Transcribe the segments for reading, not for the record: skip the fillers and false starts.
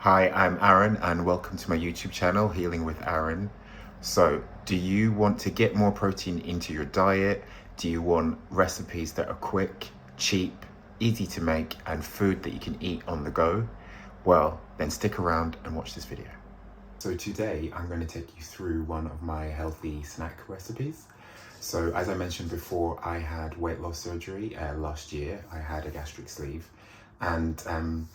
Hi, I'm Aaron and welcome to my YouTube channel, Healing with Aaron. So, do you want to get more protein into your diet? Do you want recipes that are quick, cheap, easy to make, and food that you can eat on the go? Well, then stick around and watch this video. So today I'm going to take you through one of my healthy snack recipes. So as I mentioned before, I had weight loss surgery last year. I had a gastric sleeve and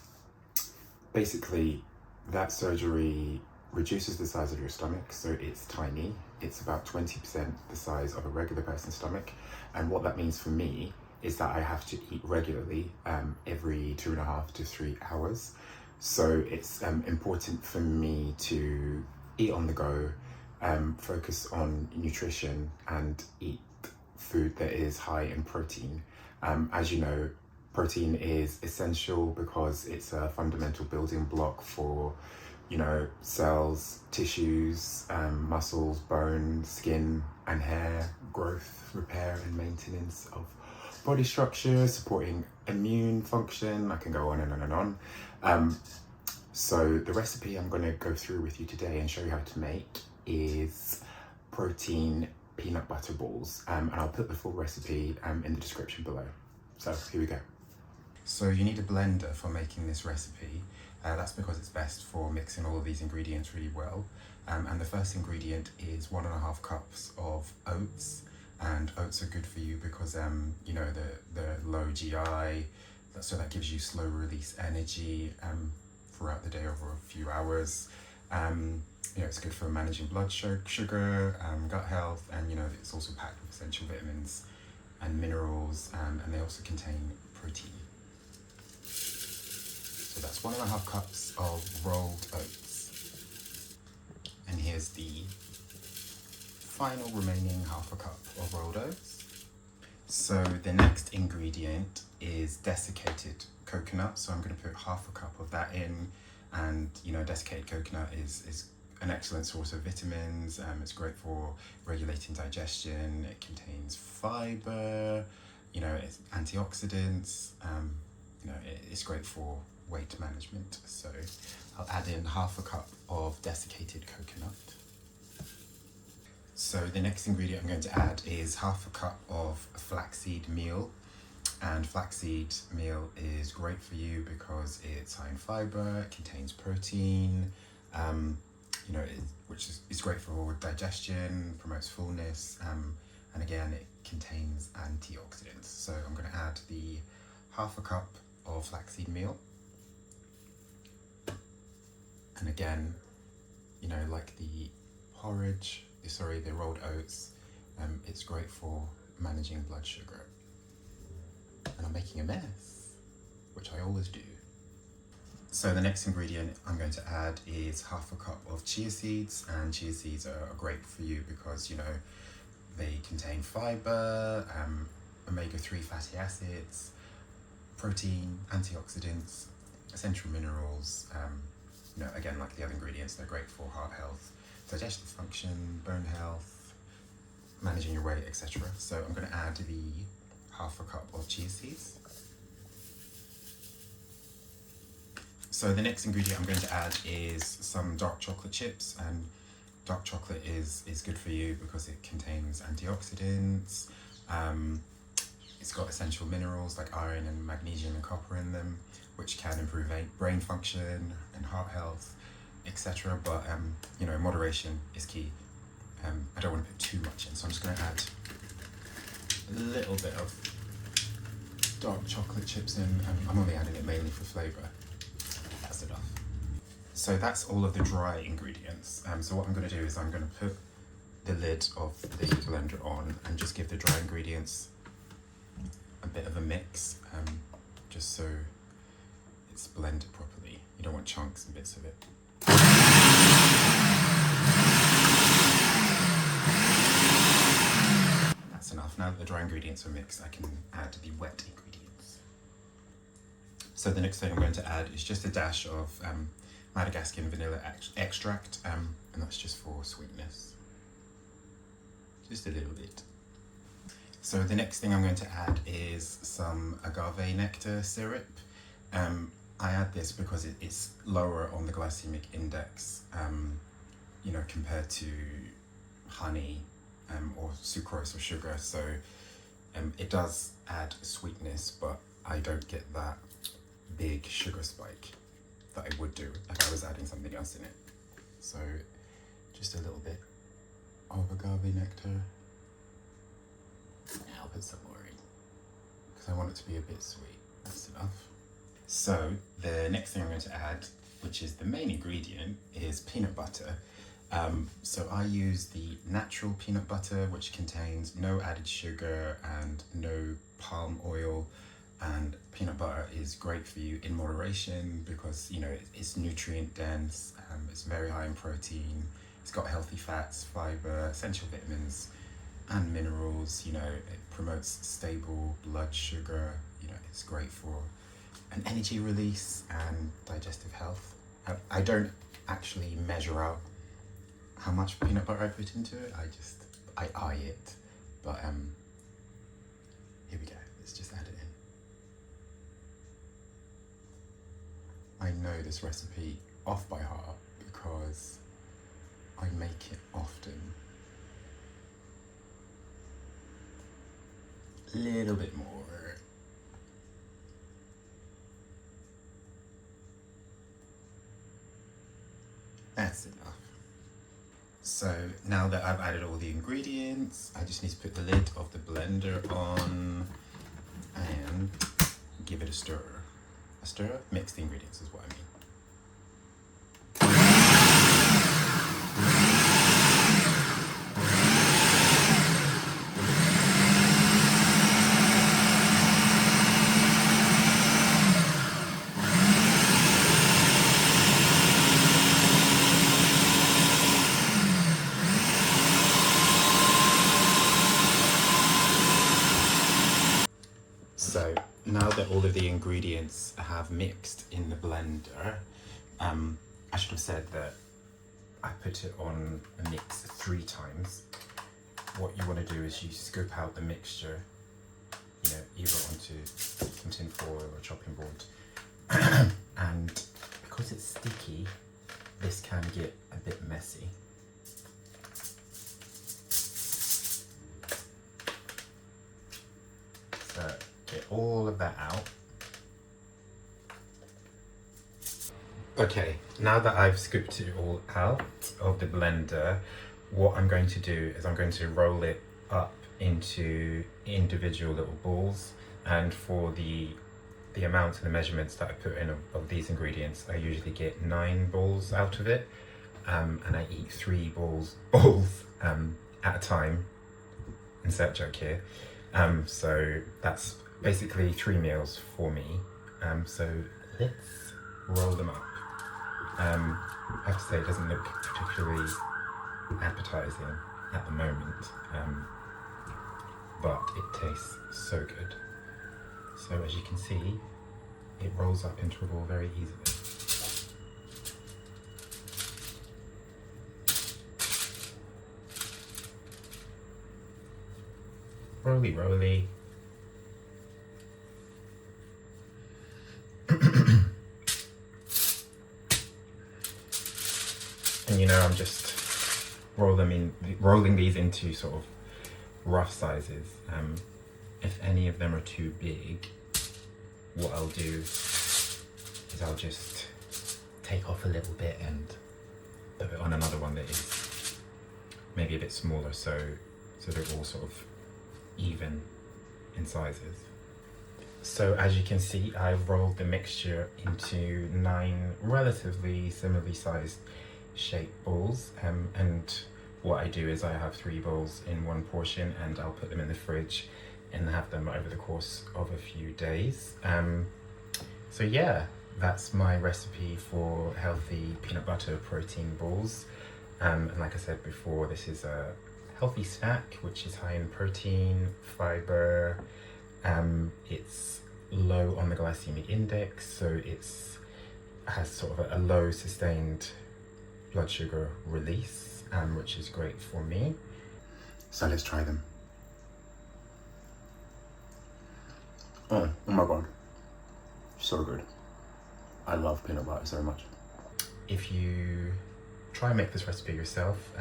basically that surgery reduces the size of your stomach, so it's tiny. It's about 20% the size of a regular person's stomach. And what that means for me is that I have to eat regularly every 2.5 to 3 hours. So it's important for me to eat on the go, focus on nutrition and eat food that is high in protein. As you know, protein is essential because it's a fundamental building block for, cells, tissues, muscles, bone, skin and hair, growth, repair and maintenance of body structure, supporting immune function. I can go on and on and on. So the recipe I'm going to go through with you today and show you how to make is protein peanut butter balls. And I'll put the full recipe in the description below. So here we go. So you need a blender for making this recipe. That's because it's best for mixing all of these ingredients really well. And the first ingredient is 1.5 cups of oats. And oats are good for you because they're low GI, so that gives you slow release energy throughout the day over a few hours. It's good for managing blood sugar, gut health, and it's also packed with essential vitamins and minerals, and they also contain protein. So that's 1.5 cups of rolled oats. And here's the final remaining 1/2 cup of rolled oats. So the next ingredient is desiccated coconut. So I'm going to put 1/2 cup of that in. And desiccated coconut is an excellent source of vitamins. It's great for regulating digestion. It contains fiber, it's antioxidants. It's great for weight management. So I'll add in 1/2 cup of desiccated coconut. So the next ingredient I'm going to add is 1/2 cup of flaxseed meal. And flaxseed meal is great for you because it's high in fiber, it contains protein, which is great for digestion, promotes fullness, and again, it contains antioxidants. So I'm going to add the 1/2 cup of flaxseed meal. And again, like the the rolled oats, it's great for managing blood sugar. And I'm making a mess, which I always do. So the next ingredient I'm going to add is 1/2 cup of chia seeds, and chia seeds are great for you because they contain fiber, omega-3 fatty acids, protein, antioxidants, essential minerals. Again, like the other ingredients, they're great for heart health, digestive function, bone health, managing your weight, etc. So I'm going to add the 1/2 cup of chia seeds. So the next ingredient I'm going to add is some dark chocolate chips, and dark chocolate is good for you because it contains antioxidants. It's got essential minerals like iron and magnesium and copper in them, which can improve brain function and heart health, etc. But moderation is key. I don't want to put too much in, so I'm just going to add a little bit of dark chocolate chips in. I'm only adding it mainly for flavour. That's enough. So that's all of the dry ingredients. So what I'm going to do is I'm going to put the lid of the blender on and just give the dry ingredients a bit of a mix, just so it's blended properly. You don't want chunks and bits of it. That's enough. Now that the dry ingredients are mixed, I can add the wet ingredients. So the next thing I'm going to add is just a dash of Madagascan vanilla extract, and that's just for sweetness. Just a little bit. So the next thing I'm going to add is some agave nectar syrup. I add this because it's lower on the glycemic index, you know, compared to honey or sucrose or sugar. So it does add sweetness, but I don't get that big sugar spike that I would do if I was adding something else in it. So just a little bit of agave nectar. I'll put some more in because I want it to be a bit sweet. That's enough. So the next thing I'm going to add, which is the main ingredient, is peanut butter. So I use the natural peanut butter, which contains no added sugar and no palm oil. And peanut butter is great for you in moderation because, you know, it's nutrient dense, it's very high in protein, it's got healthy fats, fiber, essential vitamins and minerals. You know, it promotes stable blood sugar. You know, it's great for an energy release and digestive health. I don't actually measure out how much peanut butter I put into it. I eye it. But here we go. Let's just add it in. I know this recipe off by heart because I make it often. A little bit more. That's enough. So now that I've added all the ingredients, I just need to put the lid of the blender on and give it a stir. A stir? Mix the ingredients is what I mean. So now that all of the ingredients have mixed in the blender, I should have said that I put it on a mix 3 times. What you want to do is you scoop out the mixture, you know, either onto some tin foil or a chopping board. And because it's sticky, this can get a bit messy. So get all of that out. Okay, now that I've scooped it all out of the blender, what I'm going to do is I'm going to roll it up into individual little balls. And for the amount and the measurements that I put in of these ingredients, I usually get 9 balls out of it. And I eat 3 balls at a time. Insert joke here. So that's basically 3 meals for me. So let's roll them up. I have to say it doesn't look particularly appetizing at the moment, but it tastes so good. So as you can see, it rolls up into a ball very easily. Roly roly. And you know, I'm just rolling these into sort of rough sizes. If any of them are too big, what I'll do is I'll just take off a little bit and put it on another one that is maybe a bit smaller, so they're all sort of even in sizes. So as you can see, I've rolled the mixture into 9 relatively similarly sized shaped balls, and what I do is I have 3 bowls in one portion and I'll put them in the fridge and have them over the course of a few days. So yeah, that's my recipe for healthy peanut butter protein balls. And like I said before, this is a healthy snack which is high in protein, fiber. It's low on the glycemic index, so it's has sort of a low sustained blood sugar release, which is great for me. So let's try them. Oh my god, so good. I love peanut butter so much. If you try and make this recipe yourself,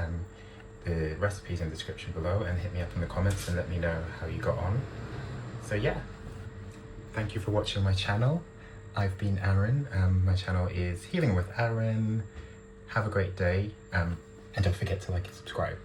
the recipe's in the description below, and hit me up in the comments and let me know how you got on. So yeah, thank you for watching my channel. I've been Aaron. My channel is Healing with Aaron. Have a great day, and don't forget to like and subscribe.